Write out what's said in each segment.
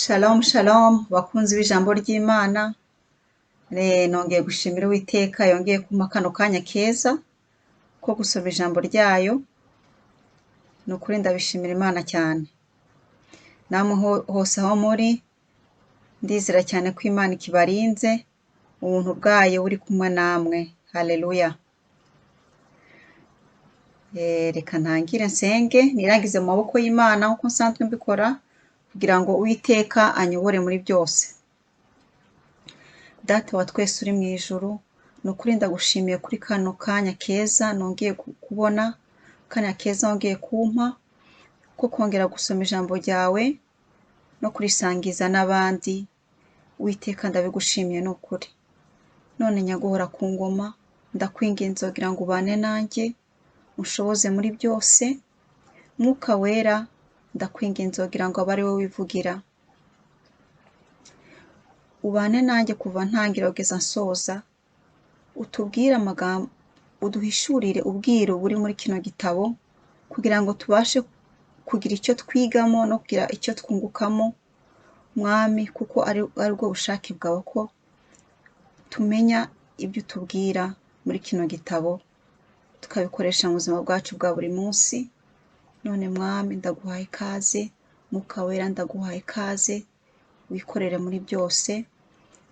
Shalom shalom bakunzi b'ijambo ry'Imana, nongeye gushimira Uwiteka yongeye kumpa kano kanya keza ko gusoma ijambo ryayo. Ni ukuri ndabishimira Imana cyane. Namwe hose aho muri, ndizera cyane ko Imana ikibarinze, ubuntu bwayo buri kumwe namwe. Haleluya. Reka ntangire nsenge nirangize mu maboko y'Imana nk'uko nsanzwe mbikora, kugira ngo Uwiteka anyobore muri byose. Data wa twese uri mu ijuru, ni ukuri ndagushimiye kuri kano kanya keza nongeye kubona, kanya keza wongeye kumpa ko kongera gusoma ijambo ryawe no kurisangiza n'abandi. Uwiteka ndabigushimiye ni ukuri. None nyaguhora ku ngoma, ndakwinginze kugira ngo ubane nanjye, unshoboze muri byose. Mwuka wera, ndakwinginze kugira ngo abe ari wowe wivugira. Ubane nanjye kuva ntangira kugeza nsoza, utubwire amagambo, uduhishurire ubwiru buri muri kino gitabo, kugira ngo tubashe kugira icyo twigamo no kugira icyo twungukamo, Mwami, kuko ari bwo bushake bwawe ko tumenya ibyo utubwira muri kino gitabo, tukabikoresha mu buzima bwacu bwa buri munsi. None Mwami, ndaguhaye ikaze, Mwuka wera ndaguhaye ikaze, wikorere muri byose.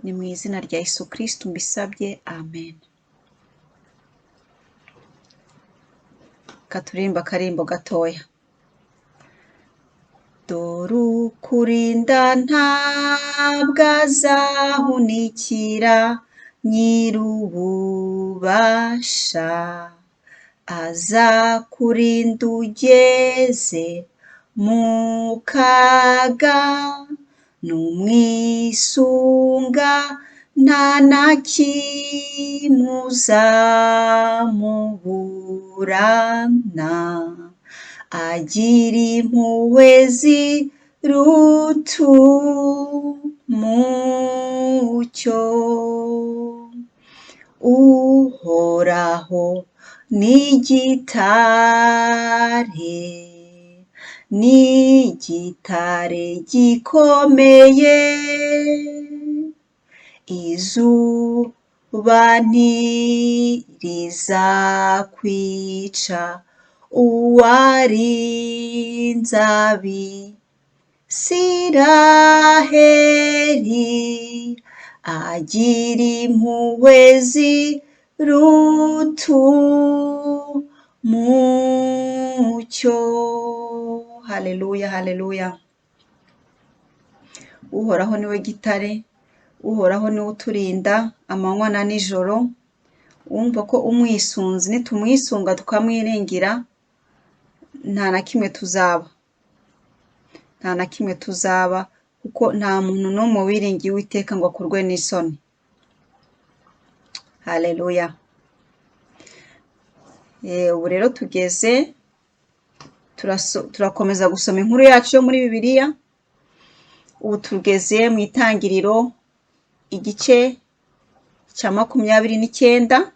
Ni mu izina rya Yesu Kristo mbisabye, amen. Katurimba akarimbo gatoya. Dore ukurinda ntabwo azahunikira nyir'ububasha, azakurinda ugeze mu kaga, numwisunga nta na kimwe uzamuburana, agira impuhwe ziruta umucyo. Uhoraho ni igitare gikomeye, izuba ntirizakwica, uwarinze Abisiraheli, agira impuhwe ziruta umucyo. Haleluya, haleluya. Uhoraho niwe gitare, Uhoraho niwe uturinda amanywa na nijoro. Wumva ko umwisunzi, nitumwisunga tukamwiringira, nta na kimwe tuzaba, kuko nta muntu n'umwe wiringiye Uwiteka ngo akorwe n'isoni. Haleluya. Ubu rero turakomeza gusoma inkuru yacu yo muri Bibiliya. Ubu tugeze mu Itangiriro, igice cya 29.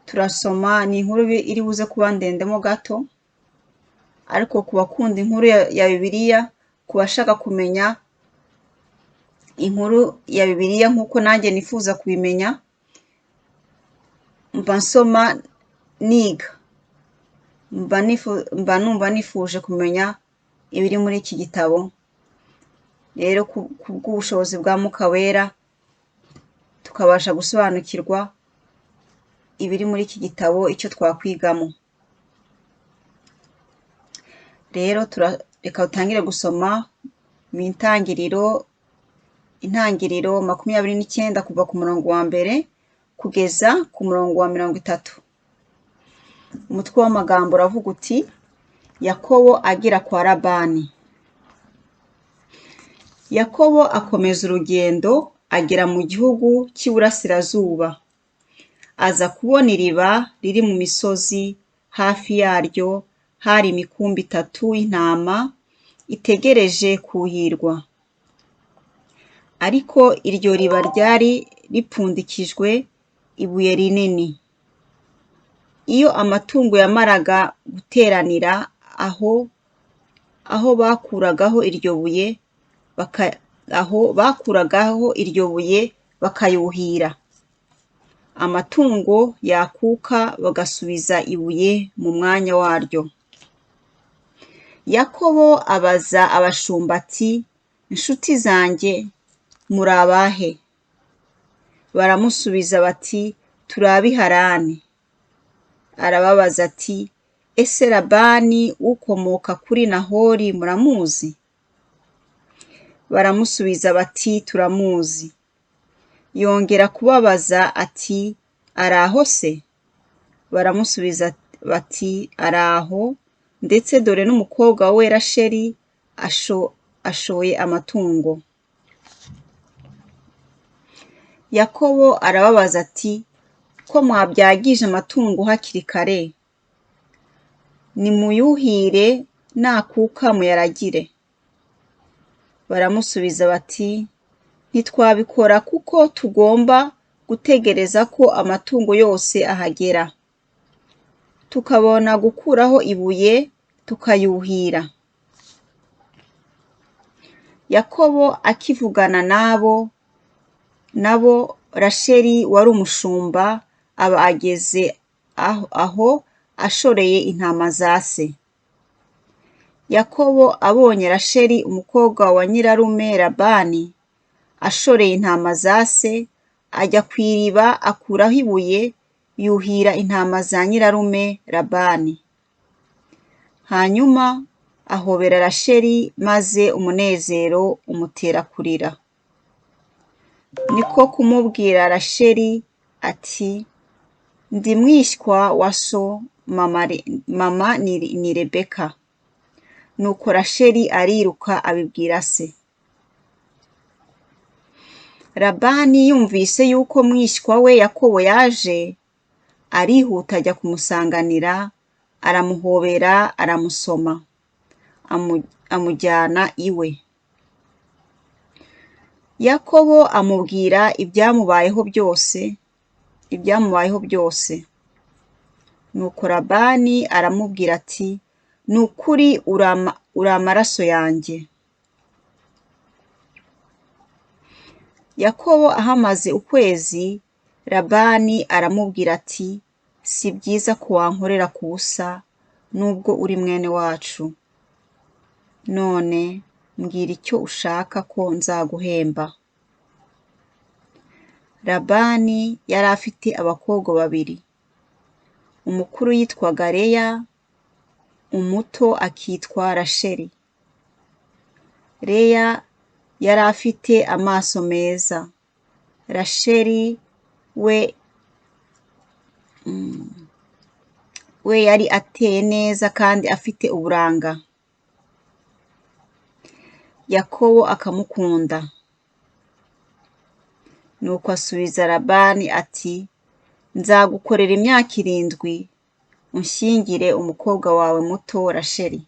Turasoma, ni inkuru iri buze kuba ndendemo gato, ariko ku bakunda inkuru ya Bibiliya, ku bashaka kumenya inkuru ya Bibiliya nk'uko nanjye nifuza kubimenya, mba nsoma niga, mba numva nifuje kumenya ibiri muri iki gitabo. Rero ku bw'ubushobozi bwa Mwuka wera, tukabasha gusobanukirwa ibiri muri iki gitabo, icyo twakwigamo. Rero reka dutangire gusoma mu Intangiriro 29 kuva ku murongo wa mbere kugeza ku murongo wa 30. Umutwe w'amagambo uravuga uti: Yakobo agira kwa Labani. Yakobo akomeza urugendo agera mu gihugu cy'iburasirazuba, aza kubona iriba riri mu misozi. Hafi yaryo hari imikumbi 3 y'intama itegereje kuhirwa, ariko iryo riba ryari ripfundikijwe ibuye rinini. Iyo amatungo yamaraga guteranira aho aho bakuragaho iryo buye bakayuhira. Amatungo yakuka bagasubiza ibuye mu mwanya waryo. Yakobo abaza abashumba ati, "Inshuti zanjye, muri abahe?" Baramusubiza bati, "Turi ab'i Harani." Arababaza ati, "Ese Labani ukomoka kuri Nahori muramuzi?" Baramusubiza bati, "Turamuzi." Yongera kubabaza ati, "Araho se?" Baramusubiza bati, "Araho, ndetse dore n'umukobwa we Rasheli ashoye amatungo." Yakobo arababaza ati, "Ko mwabyagije amatungo hakiri kare? Nimuyuhire, nakuka muyaragire." Baramusubiza bati, "Ntitwabikora kuko tugomba gutegereza ko amatungo yose ahagera, tukabona gukuraho ibuye tukayuhira." Yakobo akivugana nabo Rasheli wari umushumba aba ageze aho ashoreye intama za se. Yakobo abonye Rasheli umukobwa wa nyirarume Labani ashoreye intama za se, ajya ku iriba akuraho ibuye yuhira intama za nyirarume Labani. Hanyuma ahobera Rasheli maze umunezero umutera kurira. Niko kumubwira Rasheli ati, "Ndi mwishywa wa so, mama ni Rebeka." Nuko Rasheli ariruka abibwira se. Labani yumvise yuko mwishywa we Yakobo yaje, arihuta ajya kumusanganira, aramuhobera, aramusoma, amujyana iwe. Yakobo amubwira ibyamubayeho byose. Nuko Labani aramubwira ati, "Ni ukuri uri amaraso yanjye." Yakobo ahamaze ukwezi, Labani aramubwira ati, "Si byiza ko wankorera ku busa nubwo uri mwene wacu. None mbwira icyo ushaka ko nzaguhemba." Labani yari afite abakobwa babiri. Umukuru yitwaga Leya, umuto akitwa Rasheli. Leya yari afite amaso meza. Rasheli we yari ateye neza kandi afite uburanga. Yakobo akamukunda. Nuko asubiza Labani ati, "Nzagukorera imyaka 7 unshyingire umukobwa wawe muto Rasheli."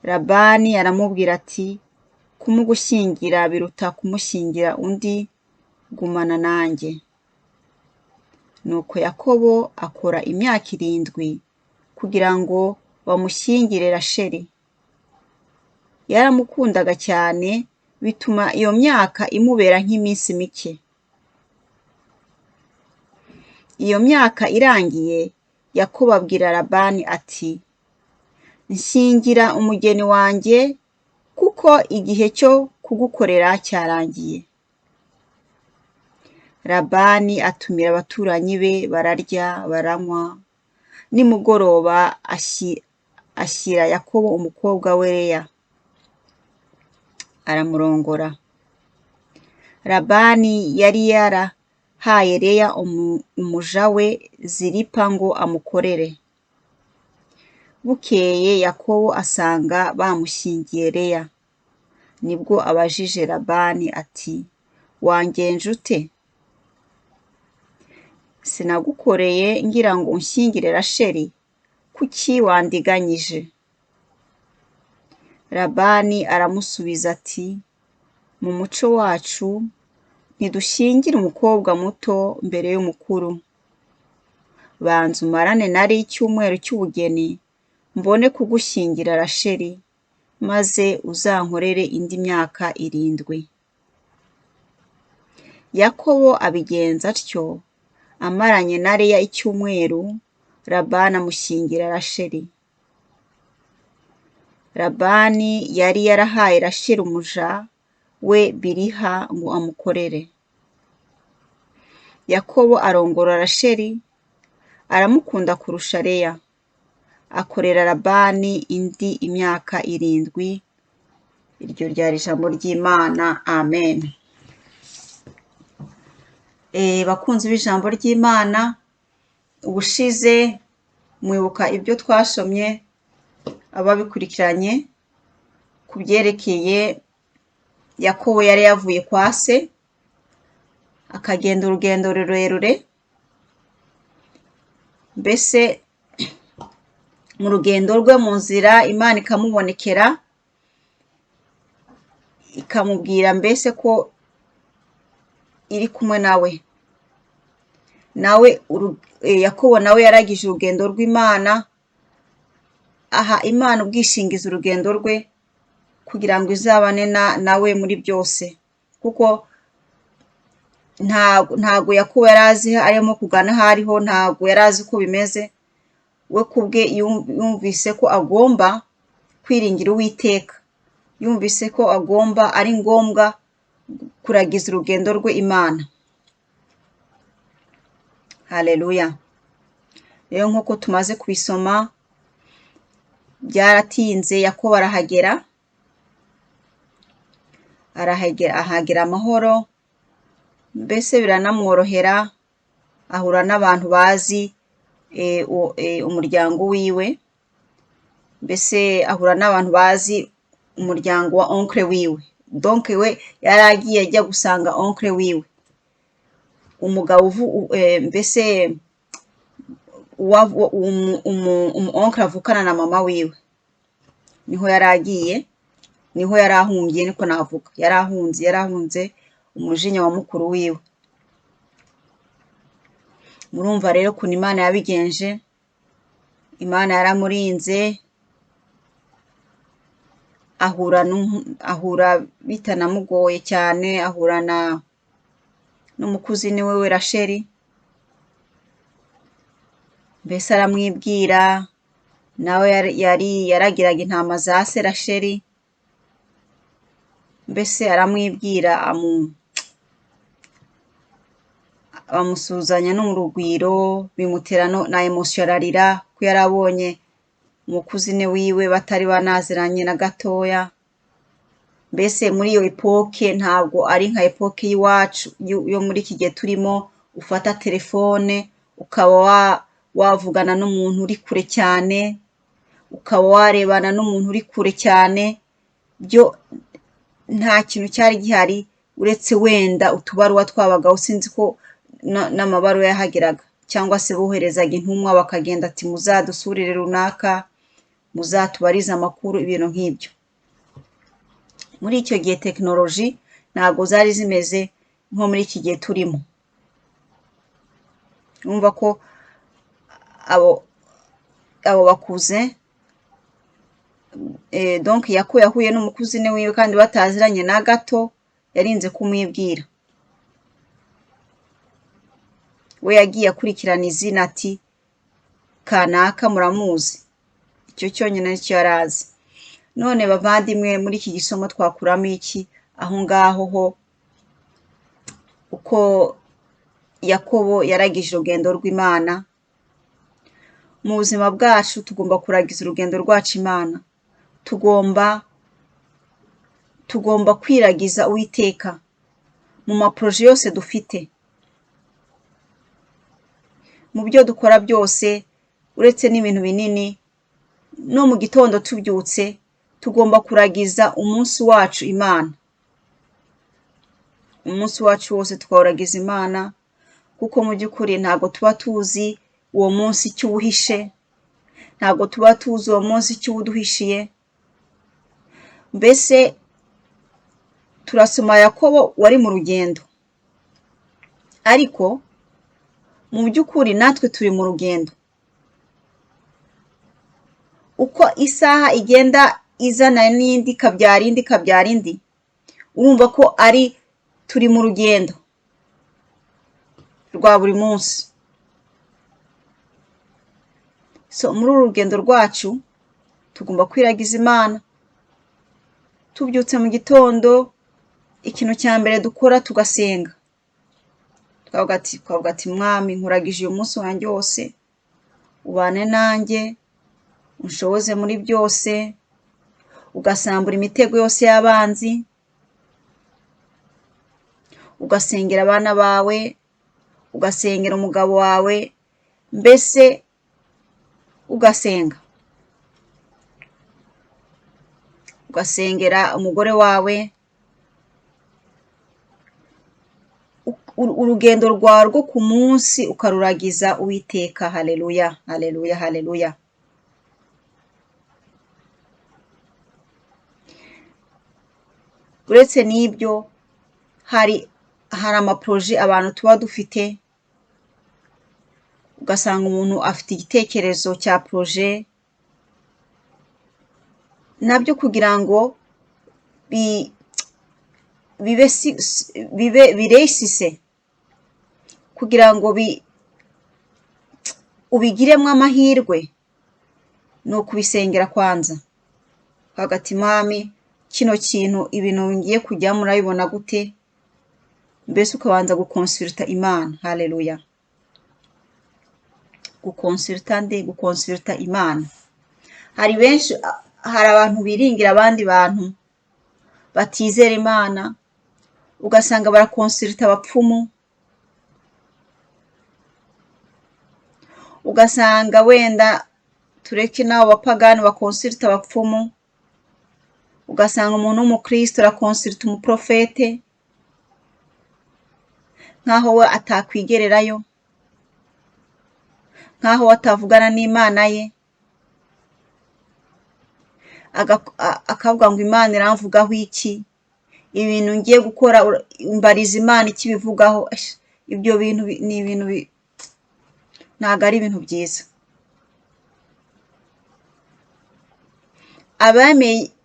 Labani aramubwira ati, "Kumugushyingira biruta kumushyingira undi, gumana nanjye." Nuko Yakobo akora imyaka 7 kugira ngo bamushyingire Rasheli. Yaramukundaga cyane, bituma iyo myaka imubera nk'iminsi mike. Iyo myaka irangiye, Yakobo abwira Labani ati, "Nshyingira umugeni wanjye, kuko igihe cyo kugukorera cyarangiye." Labani atumira abaturanyi be, bararya baranywa. Nimugoroba ashyira Yakobo umukobwa we Leya, aramurongora. Labani yari yarahaye Leya umuja we Zilipa ngo amukorere. Bukeye Yakobo asanga bamushyingiye Leya. Nibwo abajije Labani ati, "Wangenje ute? Sinagukoreye ngira ngo unshyingire Rasheli, kuki wandiganyije?" Labani aramusubiza ati, "Mu muco wacu ntidushyingira umukobwa muto mbere y'umukuru. Banza umarane na Leya icyumweru cy'ubugeni, mbone kugushyingira Rasheli, maze uzankorere indi myaka 7. Yakobo abigenza atyo, amaranye na Leya icyumweru, Labani amushyingira Rasheli. Labani yari yarahaye Rasheli umuja we Biliha ngo amukorere. Yakobo arongora Rasheli, aramukunda kurusha Leya, akorera Labani indi imyaka 7. Iryo ryari ijambo ry'Imana. Amen. Bakunzi b'ijambo ry'Imana, ubushize mwibuka ibyo twasomye ababikurikiranye ku byerekeye Yakobo yari yavuye kwa se akagenda urugendo rurerure. Mbese mu rugendo rwe mu nzira Imana ikamubonekera ikamubwira mbese ko iri kumwe nawe. Yakobo nawe yaragije urugendo rw'Imana, aha Imana ubwishingiza urugendo rwe kugira ngo izabane nawe muri byose, kuko ntago Yakobo yari azi arimo kugana aho ariho, ntago yari azi uko bimeze. We kubwe yumvise ko agomba kwiringira Uwiteka, yumvise ko ari ngombwa kuragiza urugendo rwe Imana. Haleluya. Rero nk'uko tumaze kubisoma, byaratinze Yakobo ahagera amahoro, mbese biranamworohera, ahura n'abantu bazi umuryango wiwe, mbese ahura n'abantu bazi umuryango wa onkle wiwe. Donc we yari agiye ajya gusanga onkle wiwe, umugabo mbese onkle avukana na mama wiwe. Niho yari agiye, niho yari ahungiye, niko navuga. Yarahunze umujinya wa mukuru wiwe. Murumva rero ukuntu Imana yabigenje. Imana yaramurinze, ahura bitanamugoye cyane, ahurana n'umukuzini we Rasheli. Mbese aramwibwira, nawe yaragiraga intama za se Rasheli. Mbese aramwibwira, amusuzanya n'urugwiro, bimutera na emotion, ararira ko yarabonye umukuzini wiwe batari banaziranye na gatoya. Mbese muri iyo epoke ntabwo ari nka epoke y'iwacu yo muri iki gihe turimo, ufata telefone ukaba wavugana n'umuntu uri kure cyane, ukaba warebana n'umuntu uri kure cyane. Byo nta kintu cyari gihari uretse wenda utubaruwa twabagaho, sinzi ko n'amabaruwa yahageraga, cyangwa se boherezaga intumwa bakagenda ati muzadusurire runaka, muzatubarize amakuru, ibintu nk'ibyo. Muri icyo gihe tekinoloji ntabwo zari zimeze nko muri iki gihe turimo. Urumva ko abo bakuze, donc yahuye n'umukuzini wiwe kandi bataziranye na gato, yarinze kumwibwira. We yagiye akurikirana izina ati kanaka muramuzi. Icyo cyonyine nicyo yari azi. None bavandimwe, muri iki gisomo twakuramo iki? Aho ngaho ho uko Yakobo yaragije urugendo rw'Imana. Mu buzima bwacu tugomba kuragiza urugendo rwacu Imana. Tugomba kwiragiza Uwiteka mu maproje yose dufite, mu byo dukora byose, uretse n'ibintu binini. No mu gitondo tubyutse tugomba kuragiza umunsi wacu Imana. Umunsi wacu wose tukawuragiza Imana, kuko mu by'ukuri ntabwo tuba tuzi uwo munsi icyo uwuhishe, ntabwo tuba tuzi uwo munsi icyo uwuduhishiye. Mbese turasoma Yakobo wari mu rugendo, ariko mu by'ukuri natwe turi mu rugendo. uko isaha igenda izana n'indi ikabyara indi, urumva ko turi mu rugendo rwa buri munsi. Muri uru rugendo rwacu tugomba kwiragiza Imana. Tubyutse mu gitondo, ikintu cya mbere dukora tugasenga, twavuga ati Mwami, nkuragije uyu munsi wanjye wose, ubane nanjye, unshoboze muri byose, ugasambura imitego yose y'abanzi, ugasengera abana bawe, ugasengera umugabo wawe, mbese ugasengera umugore wawe. Urugendo rwawe rwo ku munsi ukaruragiza Uwiteka. Haleluya, haleluya, haleluya. Uretse n'ibyo, hari amaproje abantu tuba dufite, ugasanga umuntu afite igitekerezo cya proje, nabyo kugira ngo biresise, kugira ngo ubigiremo amahirwe, ni ukubisengera kwanza. Hagati Mwami, kino kintu ibintu ngiye kujyamo urabibona gute? Mbese ukabanza gukonsulta Imana. Haleluya. Gukonsulta Imana. Hari abantu biringira abandi bantu batizera Imana, ugasanga barakonsulta abapfumu, ugasanga wenda tureke n'abo bapagani bakonsulta abapfumu, ugasanga umuntu w'umukristo arakonsulta umuprofete nk'aho we atakwigererayo, nk'aho atavugana n'Imana ye, akavuga ngo Imana iramvugaho iki? Ibintu ngiye gukora mbariza Imana ikibivugaho. Ibyo bintu ni ibintu ntabwo ari ibintu byiza.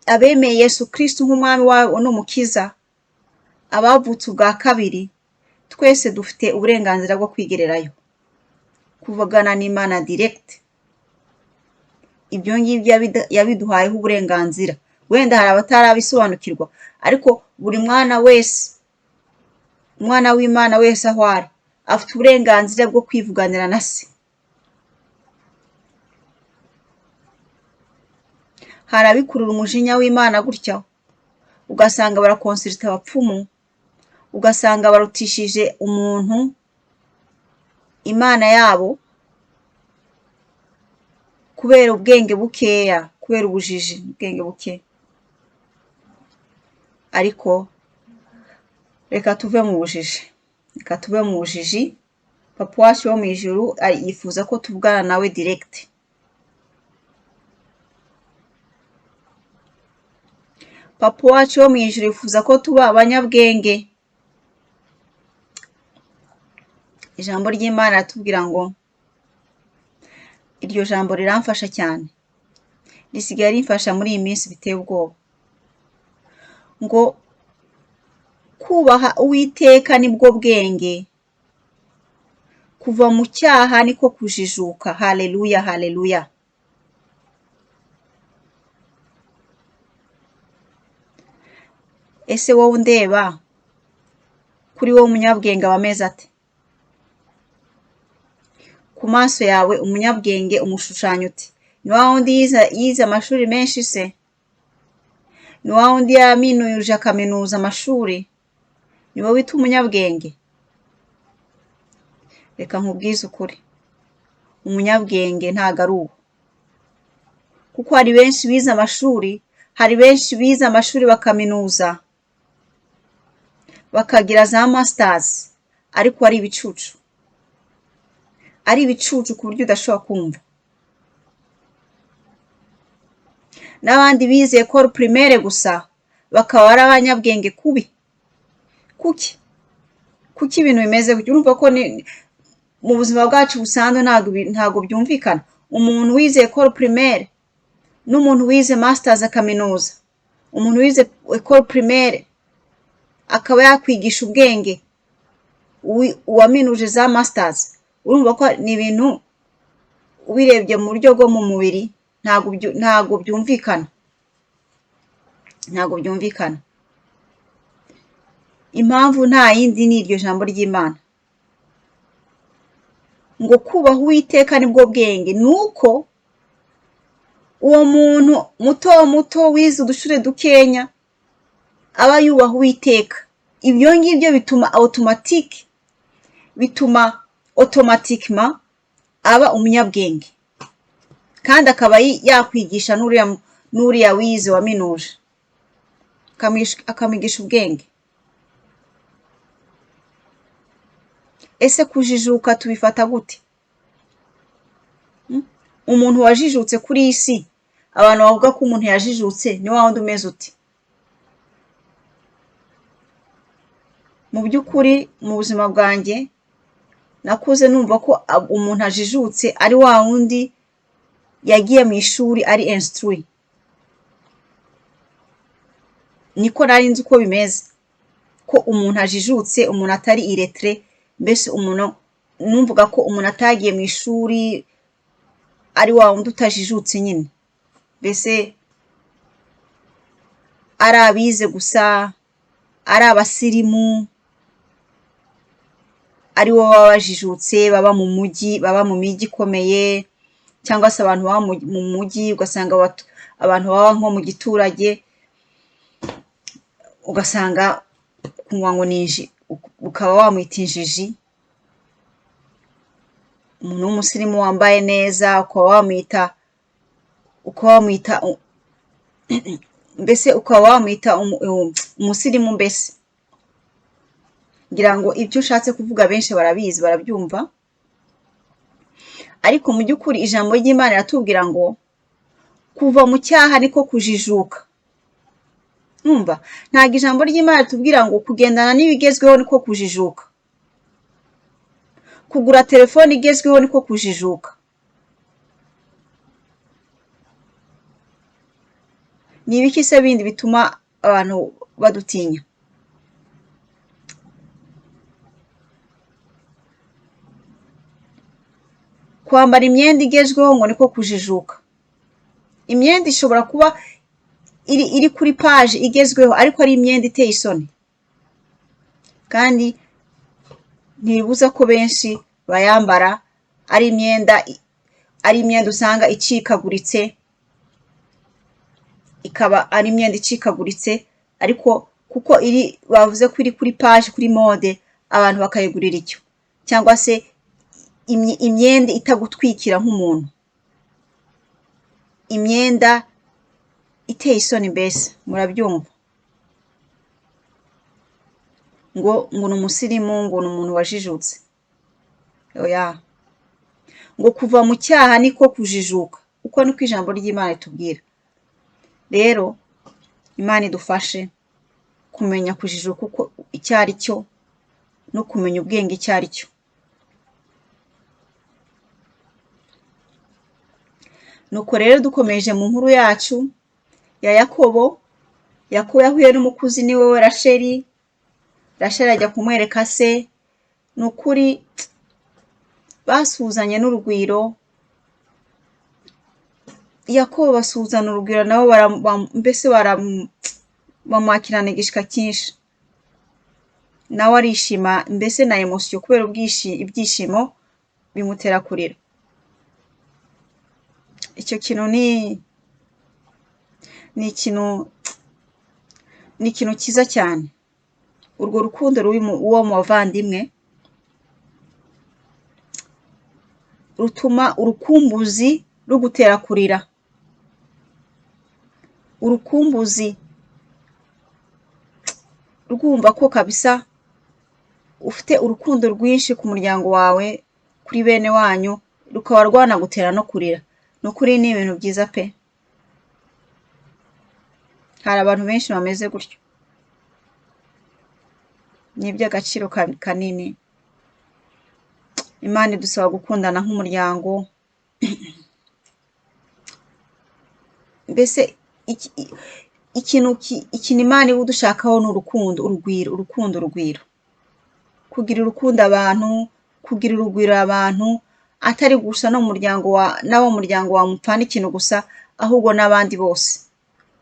Abemeye Yesu Kristo nk'umwami wabo n'umukiza, abavutse ubwa kabiri, twese dufite uburenganzira bwo kwigererayo, kuvugana n'Imana direct. Ibyo ngibyo yabiduhayeho uburenganzira. Wenda hari abatarabisobanukirwa, ariko buri mwana w'Imana wese aho ari, afite uburenganzira bwo kwivuganira na se. Hari abikurura umujinya w'Imana gutya, ugasanga barakonsulta abapfumu, ugasanga barutishije umuntu Imana yabo kubera ubwenge bukeya, kubera ubujiji, ubwenge buke. Ariko reka tuve mu bujiji. Papa wacu wo mu ijuru yifuza ko tuvugana nawe direct. Papa wacu wo mu ijuru yifuza ko tuba abanyabwenge. Ijambo ry'Imana ratubwira ngo, iryo jambo riramfasha cyane, risigaye rimfasha muri iyi minsi biteye ubwoba, ngo kubaha Uwiteka nibwo bwenge, kuva mu cyaha niko kujijuka. Haleluya, haleluya. Ese wowe undeba, kuri wowe umunyabwenge aba ameze ate? Ku maso yawe umunyabwenge umushushanya uti? Ni wa wundi yize amashuri menshi se? Ni wa wundi yaminuje akaminuza amashuri? Ni wowe wita umunyabwenge? Reka nkubwize ukuri, umunyabwenge ntago ari uwo. Kuko hari benshi bize amashuri bakaminuza, bakagira za masters, ariko ari ibicucu ku buryo udashobora kumva. N'abandi bize école primaire gusa, bakaba ari abanyabwenge kubi. Kuki ibintu bimeze gutyo? Urumva ko mu buzima bwacu busanzwe ntago byumvikana. Umuntu wize école primaire n'umuntu wize masters akaminuza, umuntu wize école primaire akaba yakwigisha ubwenge uwaminuje za masters. Urumva ko ni ibintu ubirebye mu buryo bwo mu mubiri ntago byumvikana. Impamvu nta yindi ni iryo jambo ry'Imana ngo kubaha Uwiteka nibwo bwenge. Nuko uwo muntu muto wize udushure dukenya aba yubaha Uwiteka. Ibyo ngibyo bituma automatiquement aba umunyabwenge, kandi akaba yakwigisha n'uriya wize waminuje akamigisha ubwenge. Ese kujijuka tubifata gute? Umuntu wajijutse kuri isi, abantu bavuga ko umuntu yajijutse ni wa wundi umeze uti? Mu by'ukuri mu buzima bwanjye nakuze numva ko umuntu ajijutse ari wa wundi yagiye mu ishuri ari instruit. Niko nari nzi uko bimeze, ko umuntu ajijutse, umuntu atari illettré. Mbese umuntu numvuga ko umuntu atagiye mu ishuri ari wa wundi utajijutse nyine. Mbese ari abize gusa, ari abasirimu, ari bo baba bajijutse, baba mu mijyi ikomeye, cyangwa se abantu baba mu mujyi ugasanga abantu baba nko mu giturage ugasanga kumva ngo ukaba wamwita injiji. Umuntu w'umusirimu wambaye neza ukaba wamwita umusirimu. Mbese ngira ngo ibyo ushatse kuvuga benshi barabizi, barabyumva. Ariko mu by'ukuri ijambo ry'Imana riratubwira ngo kuva mu cyaha niko kujijuka. Numva ntabwo ijambo ry'Imana ritubwira ngo kugendana n'ibigezweho niko kujijuka, kugura telefone igezweho niko kujijuka. Ni ibiki se bindi bituma abantu badutinya? Kwambara imyenda igezweho ngo niko kujijuka. Imyenda ishobora kuba iri kuri page igezweho ariko ari imyenda iteye isoni, kandi ntibibuza ko benshi bayambara ari imyenda usanga icikaguritse, ikaba ari imyenda icikaguritse, ariko kuko bavuze ko iri kuri page, kuri mode, abantu bakayigurira icyo. Cyangwa se imyenda itagutwikira nk'umuntu, imyenda iteye isoni. Mbese murabyumva ngo ni umusirimu, ngo ni umuntu wajijutse. Oya, ngo kuva mu cyaha niko kujijuka. Uko niko ijambo ry'Imana ritubwira. Rero Imana idufashe kumenya kujijuka uko icyo ari cyo, no kumenya ubwenge icyo ari cyo. Nuko rero dukomeje mu nkuru yacu ya Yakobo yahuye n'umukuzi ni we Rasheli ajya kumwereka se. Ni ukuri basuzanye n'urugwiro. Yakobo basuzana urugwiro, nabo mbese bamwakirana igishika cyinshi. Nawe arishima, mbese na emotion, kubera ibyishimo bimutera kurira. Icyo kintu ni ikintu cyiza cyane. Urwo rukundo uwo muvandimwe rutuma urukumbuzi rugutera kurira. Urukumbuzi rwumva ko kabisa ufite urukundo rwinshi ku muryango wawe, kuri bene wanyu, rukaba rwanagutera no kurira. Nukuri ni ibintu byiza pe. Hari abantu benshi bameze gutyo, ni iby'agaciro kanini. Imana idusaba gukundana nk'umuryango, mbese ikintu Imana iba idushakaho ni urukundo, urugwiro, kugira urukundo abantu, kugira urugwiro abantu, atari gusa no mu muryango wawe mupfana ikintu gusa, ahubwo n'abandi bose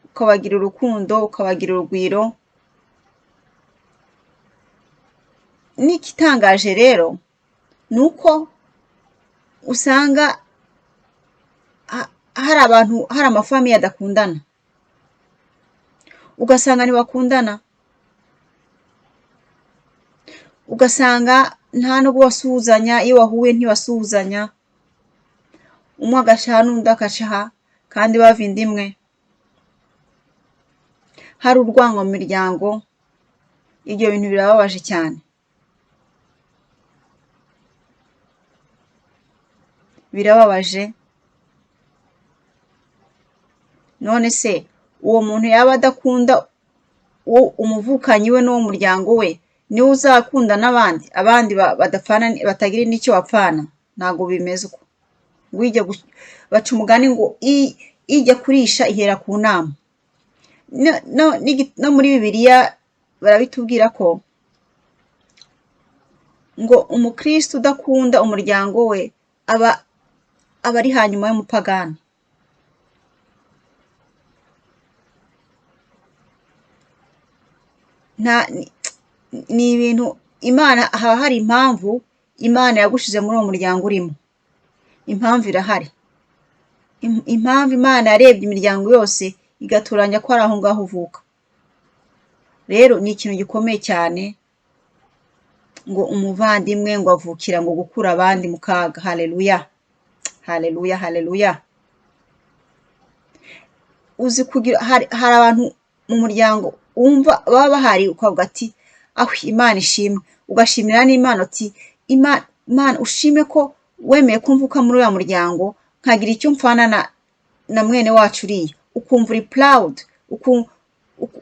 ukabagira urukundo, ukabagira urugwiro. N'igitangaje rero ni uko usanga hari amafamiye adakundana, ugasanga ntibakundana, ugasanga nta nubwo basuhuzanya, iyo bahuye ntibasuhuzanya, umwe agacaha n'undi agacaha kandi bava inda imwe, hari urwango mu miryango. Ibyo bintu birababaje cyane, birababaje. None se uwo muntu yaba adakunda uwo umuvukanyi we n'uwo muryango we, niwe uzakunda abandi badapfana, batagira n'icyo bapfana? Ntabwo bimeze uko. Baca umugani ngo ijya kurisha ihera ku nama. No muri Bibiliya barabitubwira ko ngo umukristo udakunda umuryango we aba ari hanyuma y'umupagani. Ni ibintu Imana, haba hari impamvu Imana yagushize muri uwo muryango urimo. Impamvu irahari, impamvu Imana yarebye imiryango yose igatoranya ko ari aho ngaho uvuka. Rero ni ikintu gikomeye cyane ngo umuvandimwe ngo avukira ngo gukura abandi mu kaga. Haleluya, haleluya, haleluya. Uzi kugira hari abantu mu muryango wumva baba bahari ukavuga ati aho Imana ishimwe, ugashimira n'Imana uti Imana ushime ko wemeye ko mvuka muri uriya muryango nkagira icyo mfana na mwene wacu uriya, ukumva uri proud,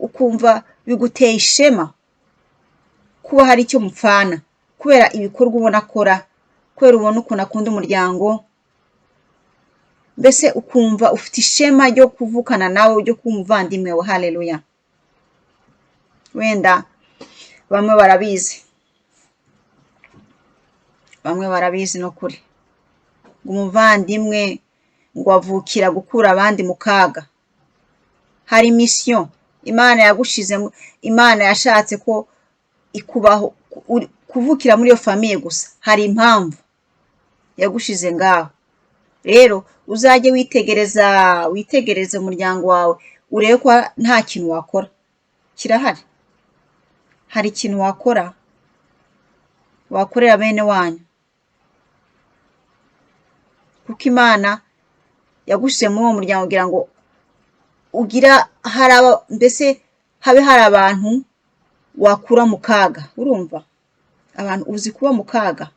ukumva biguteye ishema kuba hari icyo mupfana, kubera ibikorwa ubona akora, kubera ubona ukuntu akunda umuryango, mbese ukumva ufite ishema ryo kuvukana nawe, ryo kuba umuvandimwe we. Haleluya. Wenda bamwe barabizi no kuri ngo umuvandimwe ngo avukira gukura abandi mu kaga. Hari mission Imana yagushizemo, Imana yashatse ko ikubaho kuvukira muri iyo famiye gusa. Hari impamvu yagushize ngaho. Rero uzajye witegereza umuryango wawe, urebe ko nta kintu wakora. Kirahari, hari ikintu wakorera bene wanyu, kuko Imana yagushize muri uwo muryango kugira ngo mbese habe hari abantu wakura mu kaga. Urumva, abantu uzi kuba mu kaga,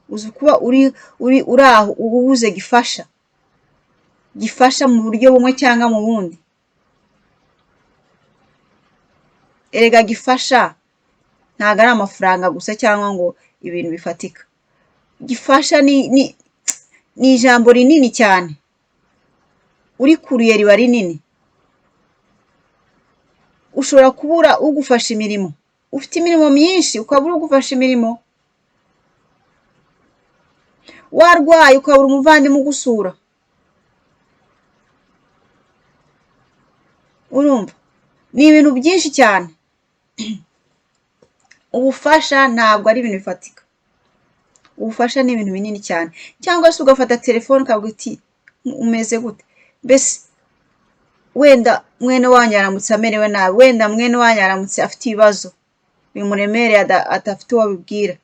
uzi kuba uri aho ubuze gifasha mu buryo bumwe cyangwa mu bundi. Erega gifasha ntabwo ari amafaranga gusa cyangwa ngo ibintu bifatika. Gifasha ni ijambo rinini cyane, urikuruye riba rinini. Ushobora kubura ugufasha imirimo, ufite imirimo myinshi ukabura ugufasha imirimo, warwaye ukabura umuvandimwe ugusura. Urumva, ni ibintu byinshi cyane. Ubufasha ntabwo ari ibintu bifatika, ubufasha ni ibintu binini cyane. Cyangwa se ugafata telefone ukavuga uti umeze gute, mbese wenda mwene wanyu aramutse amerewe nabi, wenda mwene wanyu aramutse afite ibibazo bimuremereye adafite uwo abibwira.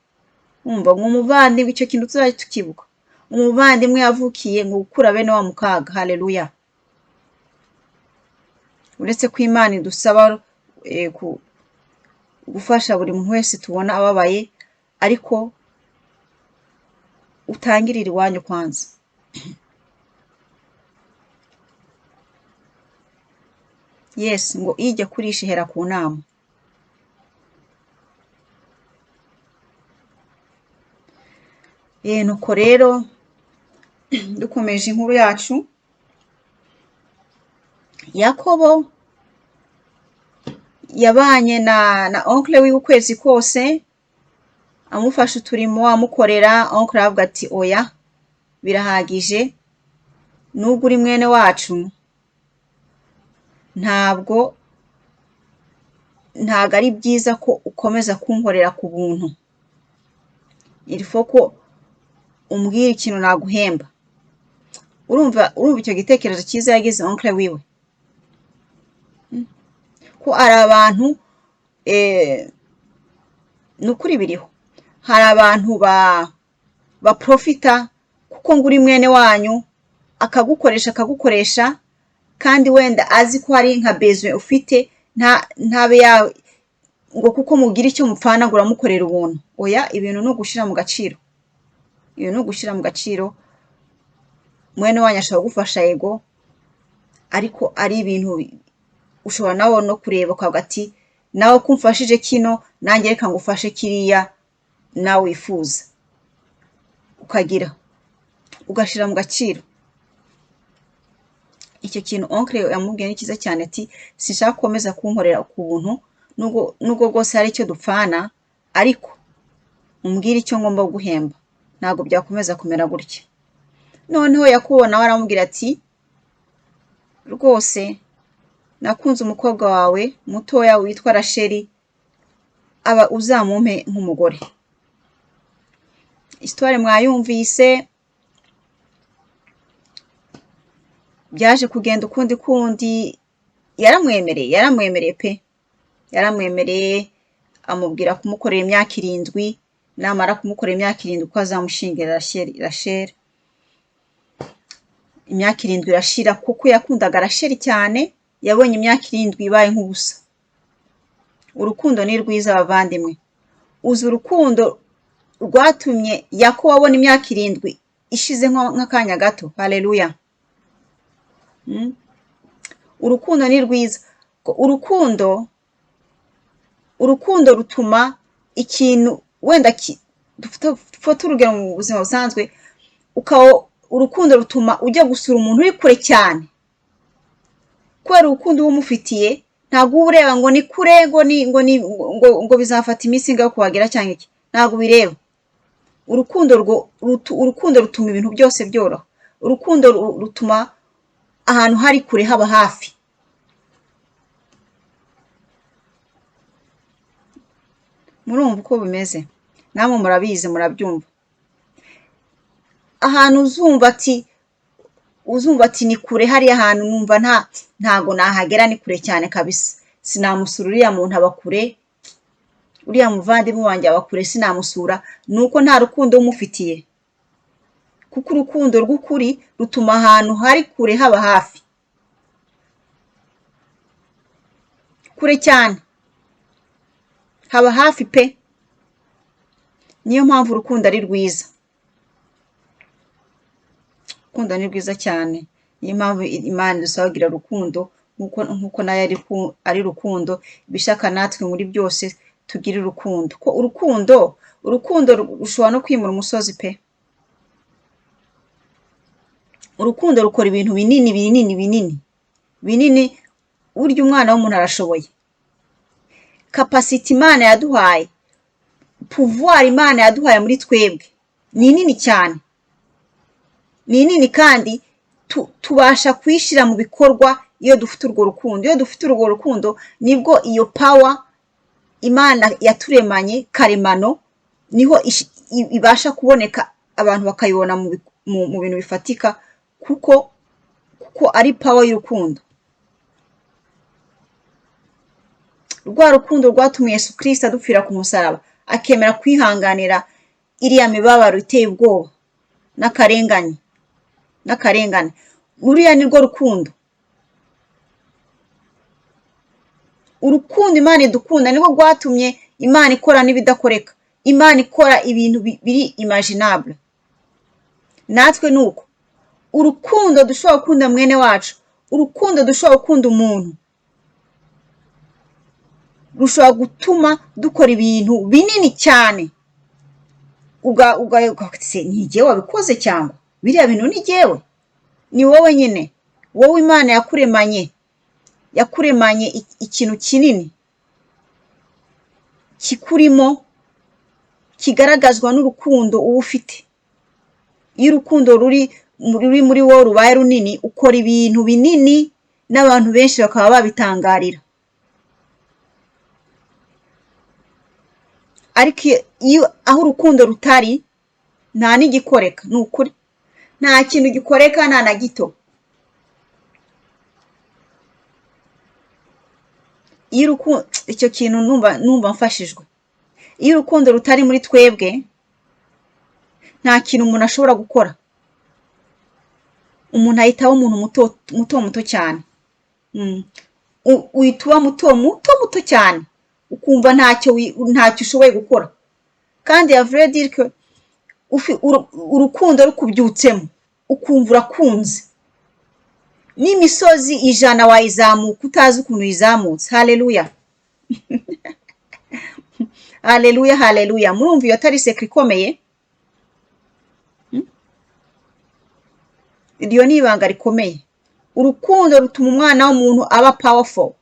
Umva, umuvandimwe, icyo kintu tuzajya tukibuka. Umuvandimwe yavukiye ngo gukura bene wa mu kaga. Haleluya. Uretse ko Imana idusaba gufasha buri muntu wese tubona ababaye, ariko utangirire iwanyu kwanza. Yes, ngo ijya kurisha ihera ku nama. Nuko rero dukomeje inkuru yacu, Yakobo yabanye na onkle wiwe ukwezi kose, amufasha uturimo amukorera. Onkle aravuga ati oya birahagije, nubwo uri mwene wacu ntabwo ari byiza ko ukomeza kunkorera ku buntu, irifo ko umbwira ikintu naguhemba. urumva icyo gitekerezo cyiza yagize onkle wiwe, ko ari abantu nukuri biriho, hari abantu ba profita kuko ngo uri mwene wanyu akagukoresha kandi wenda azi ko hari nka besoin ufite, ntabe yawe ngo kuko mugira icyo mupfana ngo uramukorera ubuntu. Oya, ibintu no gushira mu gaciro, ibintu no gushira mu gaciro. Mwene wanyu ashobora gufasha yego, ariko ari ibintu ushobora nawe no kureba kwa gati nawe kumfashije kino nanjye reka ngufashe kiriya nawe wifuza, ukagira ugashira mu gaciro. Icyo kintu onkle yamubwiye ni cyiza cyane, ati sinshaka komeza kunkorera ku buntu, nubwo rwose hari icyo dupfana, ariko umbwira icyo ngomba guhemba, ntabwo byakomeza kumera gutya. Noneho Yakobo nawe aramubwira ati rwose nakunze umukobwa wawe mutoya witwa Rasheli, aba uzamumpe nk'umugore. Histoire mwayumvise, byaje kugenda ukundi yaramwemereye pe, yaramwemereye, amubwira kumukorera imyaka 7, namara kumukorera imyaka 7 ko azamushingira Rasheli. Imyaka 7 irashira, kuko yakundaga Rasheli cyane, yabonye imyaka 7 ibaye nk'ubusa. Urukundo ni rwiza bavandimwe, uzi urukundo rwatumye Yakobo abona imyaka 7 ishize nk'akanya gato. Haleluya. Urukundo ni rwiza. Urukundo rutuma ikintu wenda dufata urugero mu buzima busanzwe, urukundo rutuma ujya gusura umuntu uri kure cyane, kubera urukundo umufitiye. Ntabwo uba ureba ngo ni kure, ngo bizafata iminsi ngaho kuhagera cyangwa iki, ntabwo bireba. Urukundo rutuma ibintu byose byoroha. Urukundo rutuma ahantu hari kure haba hafi. Murumva uko bimeze, namwe murabizi, murabyumva. Ahantu uzumva ati ni kure, hariya ahantu numva ntago nahagera, ni kure cyane kabisa, sinamusura uriya muntu aba kure, uriya muvandimwe wanjye aba kure, sinamusura. Nuko nta rukundo umufitiye, kuko urukundo rw'ukuri rutuma ahantu hari kure haba hafi, kure cyane haba hafi pe. Niyo mpamvu urukundo ari rwiza. Urukundo ni rwiza cyane, niyo mpamvu Imana dusabagira urukundo, nkuko nayo ari rukundo. Ibishaka natwe muri byose tugira urukundo, ko urukundo rushobora no kwimura umusozi pe. Urukundo rukora ibintu binini. Burya umwana w'umuntu arashoboye. Capacity Imana yaduhaye, pouvoir Imana yaduhaye muri twebwe ni nini cyane, ni nini, kandi tubasha kwishyira mu bikorwa iyo dufite urwo rukundo. Iyo dufite urwo rukundo nibwo iyo power Imana yaturemanye karemano niho ibasha kuboneka, abantu bakayibona mu bintu bifatika, kuko ari power y'urukundo. Rwa rukundo rwatumye Yesu Kristo adupfira ku musaraba, akemera kwihanganira iriya mibabaro iteye ubwoba n'akarengane. Uriya ni rwo rukundo. Urukundo Imana idukunda nirwo rwatumye Imana ikora n'ibidakoreka, Imana ikora ibintu biri imaginable. Natwe nuko urukundo dushobora gukunda mwene wacu, urukundo dushobora gukunda umuntu, rushobora gutuma dukora ibintu binini cyane. Ugase ni jyewe wabikoze cyangwa biriya bintu ni jyewe? Ni wowe nyine, wowe Imana yakuremanye yakuremanye ikintu kinini kikurimo kigaragazwa n'urukundo uba ufite. Iyo urukundo ruri muri wowe rubaye runini, ukora ibintu binini n'abantu benshi bakaba babitangarira. Ariko aho urukundo rutari, nta n'igikoreka, ni ukuri nta kintu gikoreka, nta na gito. Icyo kintu numva mfashijwe. Iyo urukundo rutari muri twebwe, nta kintu umuntu ashobora gukora. Umuntu ahitaho umuntu muto cyane. Uhita uba muto cyane, ukumva ntacyo ushoboye gukora. Kandi ya vrai dire que urukundo rukubyutsemo, ukumva urakunze. N'imisozi 100 wayizamuka utazi ukuntu uyizamutse. Haleluya. Haleluya, haleluya. Murumva iyo atari sekre ikomeye? Iryo ni ibanga rikomeye. Urukundo rutuma umwana w'umuntu aba powerful,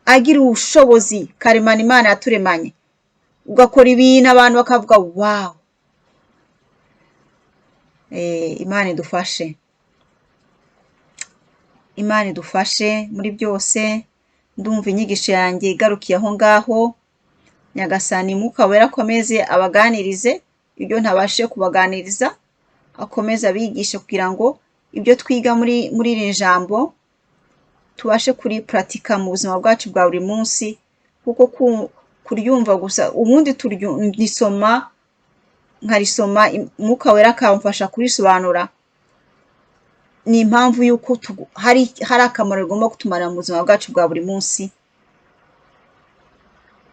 agira ubushobozi karemano Imana yaturemanye. Ugakora ibintu abantu bakavuga wow. Imana idufashe. Imana idufashe muri byose. Ndumva inyigisho yanjye igarukiye aho ngaho. Nyagasani Mwuka Wera akomeze abaganirize ibyo ntabashije kubaganiriza, akomeze abigishe kugira ngo ibyo twiga muri iri jambo tubashe kuri pratika mu buzima bwacu bwa buri munsi, kuko kuryumva gusa ubundi turisoma nkarisoma Mwuka Wera akamfasha kurisobanura. Ni impamvu yuko hari akamaro rigomba kutumara mu buzima bwacu bwa buri munsi,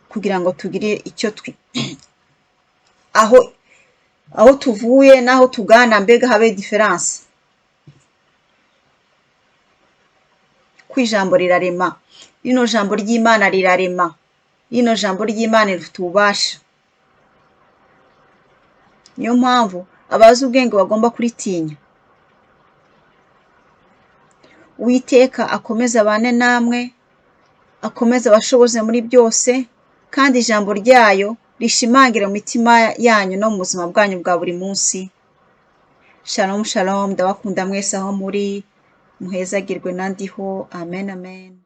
kugira ngo tugire icyo aho tuvuye naho tugana mbega habe difference. Ijambo rirarema. Rino jambo ry'Imana rirarema. Rino jambo ry'Imana rifite ububasha. Niyo mpamvu abazi ubwenge bagomba kuritinya. Uwiteka akomeze abane namwe, akomeze abashoboze muri byose, kandi ijambo ryayo rishimangire mu mitima yanyu no mu buzima bwanyu bwa buri munsi. Shalom shalom. Ndabakunda mwese aho muri. Muhezagirwe nandiho. Amen amen.